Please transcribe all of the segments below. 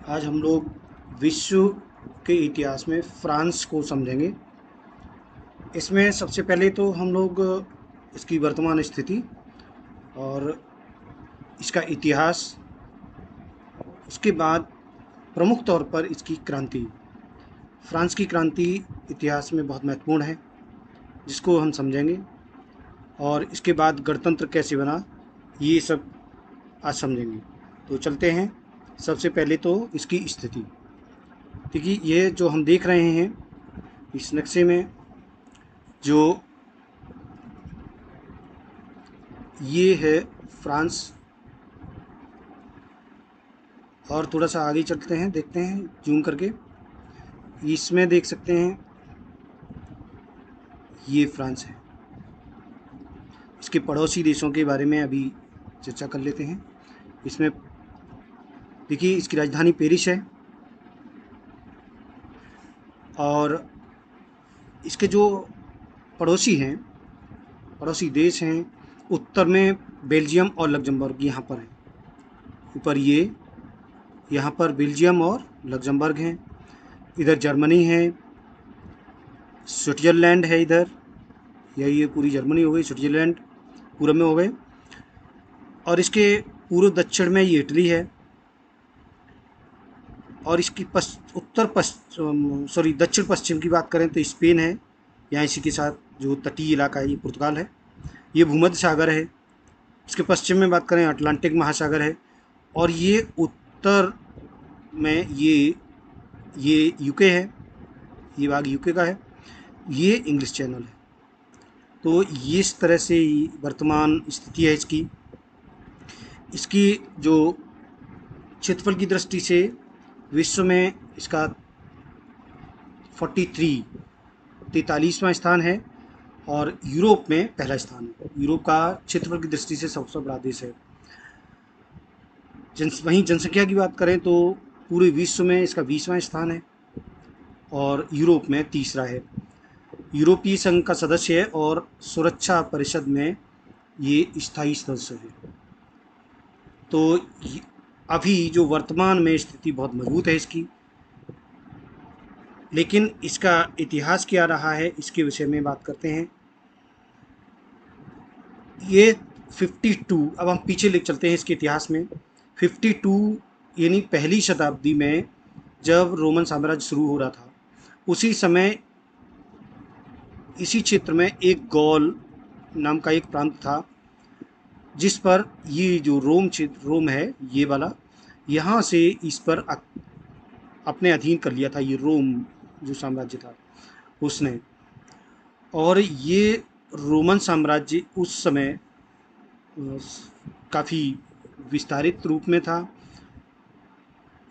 आज हम लोग विश्व के इतिहास में फ्रांस को समझेंगे। इसमें सबसे पहले तो हम लोग इसकी वर्तमान स्थिति और इसका इतिहास, उसके बाद प्रमुख तौर पर इसकी क्रांति। फ्रांस की क्रांति इतिहास में बहुत महत्वपूर्ण है, जिसको हम समझेंगे। और इसके बाद गणतंत्र कैसे बना, ये सब आज समझेंगे। तो चलते हैं। सबसे पहले तो इसकी स्थिति। देखिए, ये जो हम देख रहे हैं इस नक्शे में, जो ये है फ्रांस। और थोड़ा सा आगे चलते हैं, देखते हैं जूम करके। इसमें देख सकते हैं ये फ्रांस है। इसके पड़ोसी देशों के बारे में अभी चर्चा कर लेते हैं। इसमें देखिए, इसकी राजधानी पेरिस है। और इसके जो पड़ोसी हैं, पड़ोसी देश हैं, उत्तर में बेल्जियम और लग्जमबर्ग यहाँ पर है। ऊपर ये यहाँ पर बेल्जियम और लग्जमबर्ग हैं। इधर जर्मनी है, स्विट्ज़रलैंड है इधर। ये पूरी जर्मनी हो गई, स्विट्ज़रलैंड पूरब में हो गए। और इसके पूर्व दक्षिण में ये इटली है। और इसकी दक्षिण पश्चिम की बात करें तो स्पेन है। यहाँ इसी के साथ जो तटीय इलाका है ये पुर्तगाल है। ये भूमध्य सागर है। इसके पश्चिम में बात करें अटलांटिक महासागर है। और ये उत्तर में ये यूके है। ये भाग यूके का है। ये इंग्लिश चैनल है। तो ये इस तरह से वर्तमान स्थिति है इसकी। इसकी जो क्षेत्रफल की दृष्टि से विश्व में इसका 43वां स्थान है। और यूरोप में पहला स्थान है। यूरोप का क्षेत्रफल की दृष्टि से सबसे बड़ा देश है। वहीं जनसंख्या की बात करें तो पूरे विश्व में इसका 20वां स्थान है और यूरोप में तीसरा है। यूरोपीय संघ का सदस्य है और सुरक्षा परिषद में ये स्थायी सदस्य है। तो अभी जो वर्तमान में स्थिति बहुत मजबूत है इसकी। लेकिन इसका इतिहास क्या रहा है, इसके विषय में बात करते हैं। ये 52, अब हम पीछे ले चलते हैं इसके इतिहास में। 52 यानी पहली शताब्दी में जब रोमन साम्राज्य शुरू हो रहा था, उसी समय इसी क्षेत्र में एक गौल नाम का एक प्रांत था, जिस पर ये जो रोम है ये वाला, यहाँ से इस पर अपने अधीन कर लिया था ये रोम जो साम्राज्य था उसने। और ये रोमन साम्राज्य उस समय काफ़ी विस्तारित रूप में था।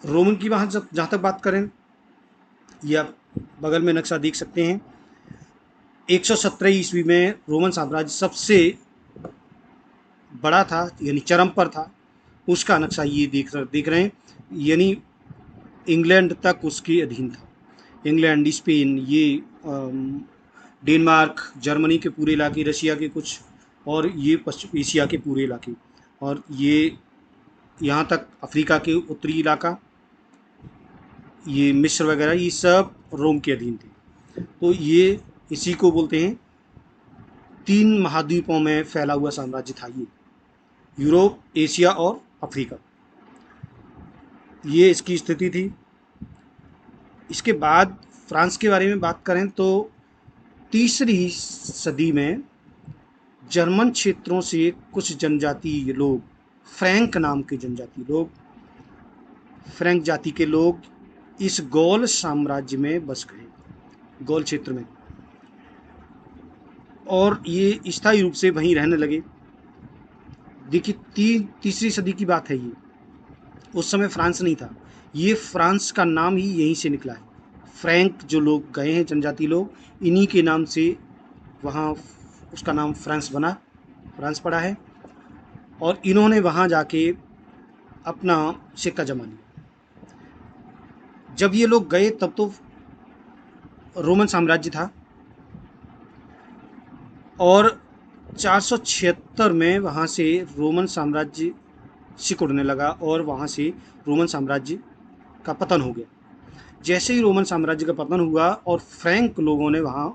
रोमन की वहाँ जहाँ तक बात करें, या बगल में नक्शा देख सकते हैं, 117 ईस्वी में रोमन साम्राज्य सबसे बड़ा था, यानी चरम पर था। उसका नक्शा ये देख रहे हैं, यानी इंग्लैंड तक उसके अधीन था। इंग्लैंड, स्पेन, ये डेनमार्क, जर्मनी के पूरे इलाके, रशिया के कुछ, और ये पश्चिम एशिया के पूरे इलाके, और ये यहाँ तक अफ्रीका के उत्तरी इलाका, ये मिस्र वगैरह, ये सब रोम के अधीन थे। तो ये इसी को बोलते हैं 3 महाद्वीपों में फैला हुआ साम्राज्य था ये, यूरोप, एशिया और अफ्रीका। ये इसकी स्थिति थी। इसके बाद फ्रांस के बारे में बात करें तो तीसरी सदी में जर्मन क्षेत्रों से कुछ जनजातीय लोग, फ्रैंक नाम के जनजातीय लोग, फ्रैंक जाति के लोग इस गौल साम्राज्य में बस गए, गौल क्षेत्र में, और ये स्थायी रूप से वहीं रहने लगे। देखिए, तीसरी सदी की बात है ये। उस समय फ्रांस नहीं था। ये फ्रांस का नाम ही यहीं से निकला है। फ्रैंक जो लोग गए हैं, जनजाति लोग, इन्हीं के नाम से वहाँ उसका नाम फ्रांस बना, फ्रांस पड़ा है। और इन्होंने वहाँ जाके अपना सिक्का जमा लिया। जब ये लोग गए तब तो रोमन साम्राज्य था, और 476 में वहाँ से रोमन साम्राज्य सिकुड़ने लगा और वहाँ से रोमन साम्राज्य का पतन हो गया। जैसे ही रोमन साम्राज्य का पतन हुआ और फ्रैंक लोगों ने वहाँ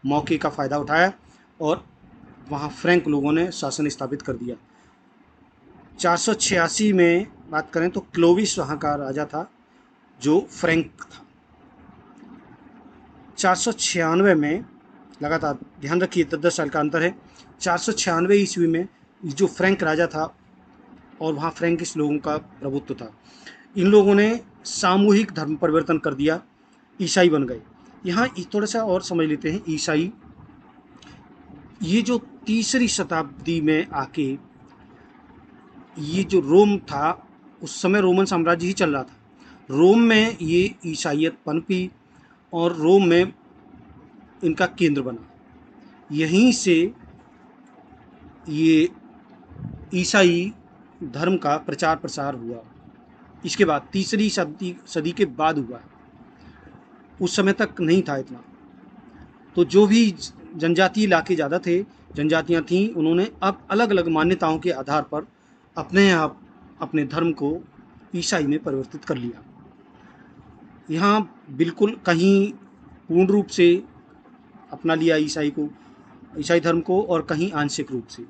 मौके का फ़ायदा उठाया और वहाँ फ्रैंक लोगों ने शासन स्थापित कर दिया। 486 में बात करें तो क्लोविस वहाँ का राजा था जो फ्रैंक था। 496 में लगातार, ध्यान रखिए 10-10 साल का अंतर है, 496 ईस्वी में जो फ्रैंक राजा था और वहाँ फ्रैंकिश लोगों का प्रभुत्व था, इन लोगों ने सामूहिक धर्म परिवर्तन कर दिया, ईसाई बन गए। यहाँ थोड़ा सा और समझ लेते हैं। ईसाई ये जो तीसरी शताब्दी में आके, ये जो रोम था उस समय रोमन साम्राज्य ही चल रहा था, रोम में ये ईसाइयत पनपी और रोम में इनका केंद्र बना। यहीं से ये ईसाई धर्म का प्रचार प्रसार हुआ। इसके बाद तीसरी सदी के बाद हुआ, उस समय तक नहीं था इतना। तो जो भी जनजातीय इलाके ज़्यादा थे, जनजातियाँ थीं, उन्होंने अब अलग अलग मान्यताओं के आधार पर अपने आप अपने धर्म को ईसाई में परिवर्तित कर लिया। यहाँ बिल्कुल कहीं पूर्ण रूप से अपना लिया ईसाई धर्म को और कहीं आंशिक रूप से।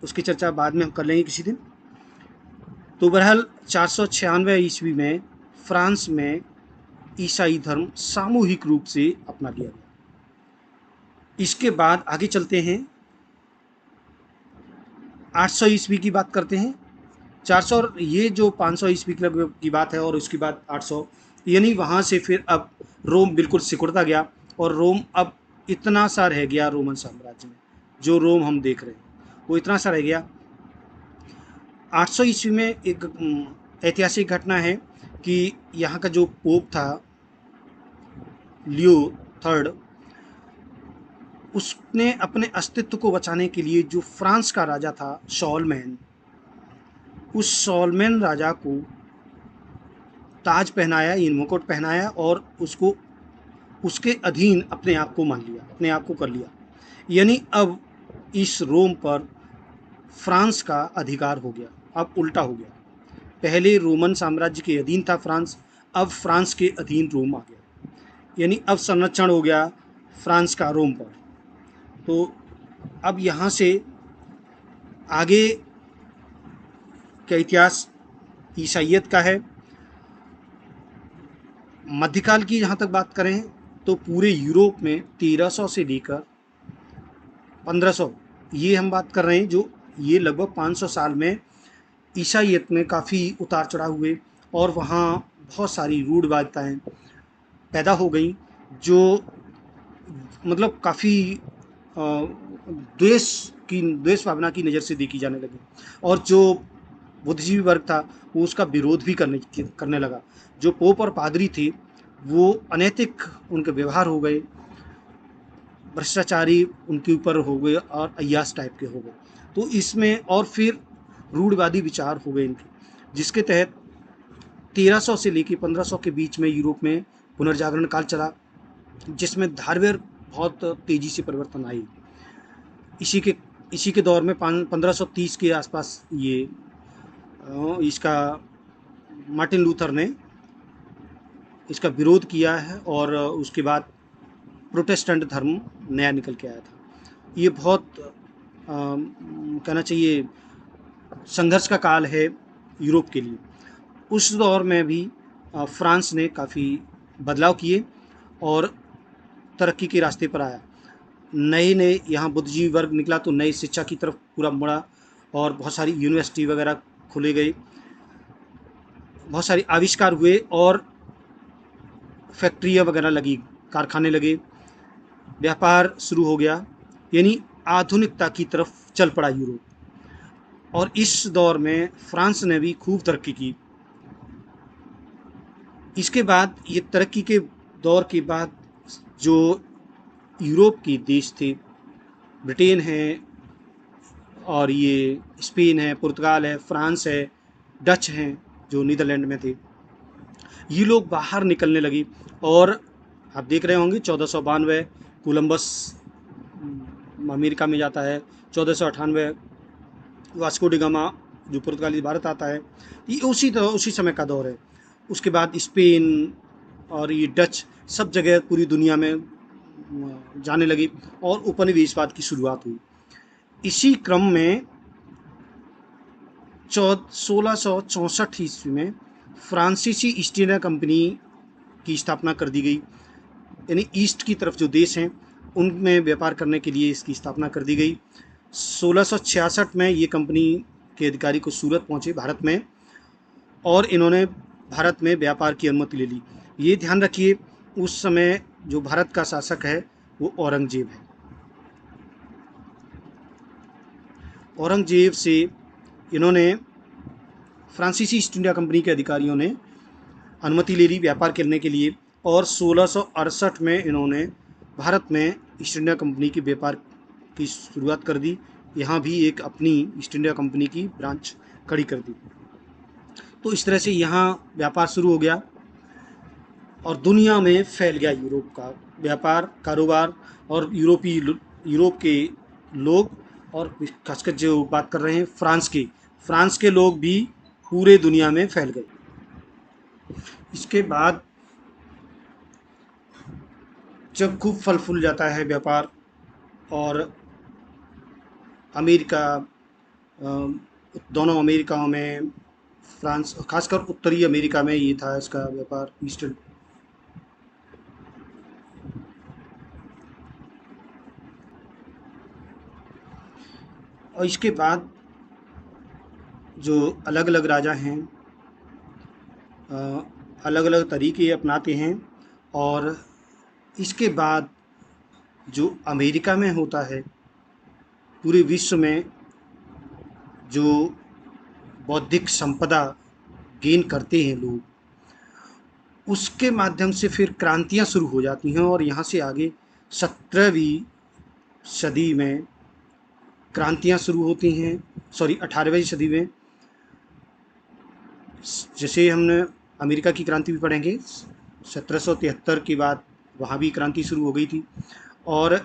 उसकी चर्चा बाद में हम कर लेंगे किसी दिन। तो बहरहाल 496 ईस्वी में फ्रांस में ईसाई धर्म सामूहिक रूप से अपना लिया गया। इसके बाद आगे चलते हैं, 800 ईस्वी की बात करते हैं। 400 और ये जो 500 ईस्वी की बात है और उसके बाद 800, यानी वहाँ से फिर अब रोम बिल्कुल सिकुड़ता गया और रोम अब इतना सा रह गया रोमन साम्राज्य में, जो रोम हम देख रहे हैं वो इतना सा रह गया। 800 ईस्वी में एक ऐतिहासिक घटना है कि यहाँ का जो पोप था लियो थर्ड, उसने अपने अस्तित्व को बचाने के लिए जो फ्रांस का राजा था शॉलमैन, उस शॉलमैन राजा को ताज पहनाया, इन मुकुट पहनाया और उसको उसके अधीन अपने आप को मान लिया, अपने आप को कर लिया। यानी अब इस रोम पर फ्रांस का अधिकार हो गया, अब उल्टा हो गया। पहले रोमन साम्राज्य के अधीन था फ्रांस, अब फ्रांस के अधीन रोम आ गया, यानी अब संरक्षण हो गया फ्रांस का रोम पर। तो अब यहाँ से आगे का इतिहास ईसाइयत का है। मध्यकाल की जहाँ तक बात करें तो पूरे यूरोप में 1300 से लेकर 1500, ये हम बात कर रहे हैं, जो ये लगभग 500 साल में ईसाइयत में काफ़ी उतार चढ़ाव हुए और वहाँ बहुत सारी रूढ़वादिताएँ पैदा हो गई, जो मतलब काफ़ी द्वेष भावना की नज़र से देखी जाने लगी। और जो बुद्धिजीवी वर्ग था वो उसका विरोध भी करने लगा। जो पोप और पादरी थे वो अनैतिक उनके व्यवहार हो गए, भ्रष्टाचारी उनके ऊपर हो गए और अय्यास टाइप के हो गए। तो इसमें और फिर रूढ़वादी विचार हो गए इनके, जिसके तहत 1300 से लेकर 1500 के बीच में यूरोप में पुनर्जागरण काल चला, जिसमें धार्मिक बहुत तेज़ी से परिवर्तन आई। इसी के दौर में 1530 के आसपास ये इसका मार्टिन लूथर ने इसका विरोध किया है और उसके बाद प्रोटेस्टेंट धर्म नया निकल के आया था। ये बहुत कहना चाहिए संघर्ष का काल है यूरोप के लिए। उस दौर में भी फ्रांस ने काफ़ी बदलाव किए और तरक्की के रास्ते पर आया। नए यहाँ बुद्धिजीवी वर्ग निकला तो नई शिक्षा की तरफ पूरा मुड़ा और बहुत सारी यूनिवर्सिटी वगैरह खुले गए, बहुत सारे आविष्कार हुए और फैक्ट्रियाँ वगैरह लगी, कारखाने लगे, व्यापार शुरू हो गया, यानी आधुनिकता की तरफ चल पड़ा यूरोप। और इस दौर में फ्रांस ने भी खूब तरक्की की। इसके बाद ये तरक्की के दौर के बाद जो यूरोप के देश थे, ब्रिटेन है और ये स्पेन है, पुर्तगाल है, फ्रांस है, डच हैं जो नीदरलैंड में थे, ये लोग बाहर निकलने लगी। और आप देख रहे होंगे 1492 कोलंबस अमेरिका में जाता है, 1498 वास्को डी गामा जो पुर्तगाली भारत आता है। ये उसी समय का दौर है। उसके बाद स्पेन और ये डच सब जगह पूरी दुनिया में जाने लगी और उपनिवेशवाद की शुरुआत हुई। इसी क्रम में 1664 ईस्वी में फ्रांसीसी ईस्ट इंडिया कंपनी की स्थापना कर दी गई। यानी ईस्ट की तरफ जो देश हैं उनमें व्यापार करने के लिए इसकी स्थापना कर दी गई। 1666 में ये कंपनी के अधिकारी को सूरत पहुंचे भारत में, और इन्होंने भारत में व्यापार की अनुमति ले ली। ये ध्यान रखिए, उस समय जो भारत का शासक है वो औरंगजेब है। औरंगजेब से इन्होंने, फ्रांसीसी ईस्ट इंडिया कंपनी के अधिकारियों ने अनुमति ले ली व्यापार करने के लिए, और 1668 में इन्होंने भारत में ईस्ट इंडिया कंपनी के व्यापार की शुरुआत कर दी। यहाँ भी एक अपनी ईस्ट इंडिया कंपनी की ब्रांच खड़ी कर दी। तो इस तरह से यहाँ व्यापार शुरू हो गया और दुनिया में फैल गया यूरोप का व्यापार कारोबार। और यूरोप के लोग, और खासकर जो बात कर रहे हैं फ्रांस के लोग भी पूरे दुनिया में फैल गए। इसके बाद जब खूब फल फूल जाता है व्यापार, और अमेरिका, दोनों अमेरिकाओं में, फ्रांस खासकर उत्तरी अमेरिका में ये था इसका व्यापार ईस्टर्न। और इसके बाद जो अलग अलग राजा हैं अलग अलग तरीके अपनाते हैं, और इसके बाद जो अमेरिका में होता है, पूरे विश्व में जो बौद्धिक संपदा गेन करते हैं लोग, उसके माध्यम से फिर क्रांतियाँ शुरू हो जाती हैं। और यहाँ से आगे 17वीं सदी में क्रांतियाँ शुरू होती हैं, 18वीं सदी में। जैसे हमने अमेरिका की क्रांति भी पढ़ेंगे, 1773 के बाद वहाँ भी क्रांति शुरू हो गई थी, और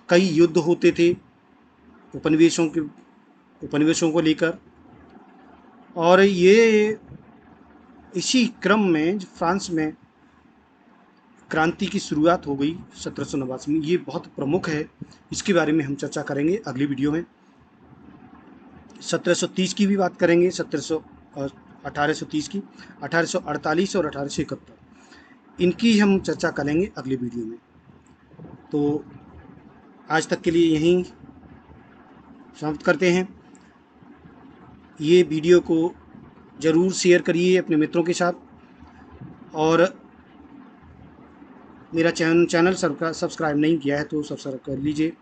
कई युद्ध होते थे उपनिवेशों को लेकर। और ये इसी क्रम में फ्रांस में क्रांति की शुरुआत हो गई 1789 में। ये बहुत प्रमुख है, इसके बारे में हम चर्चा करेंगे अगली वीडियो में। 1730 की भी बात करेंगे, 1830 की, 1848 और 1871, इनकी हम चर्चा करेंगे अगली वीडियो में। तो आज तक के लिए यहीं समाप्त करते हैं। ये वीडियो को ज़रूर शेयर करिए अपने मित्रों के साथ, और मेरा चैनल सब्सक्राइब नहीं किया है तो सब्सक्राइब कर लीजिए।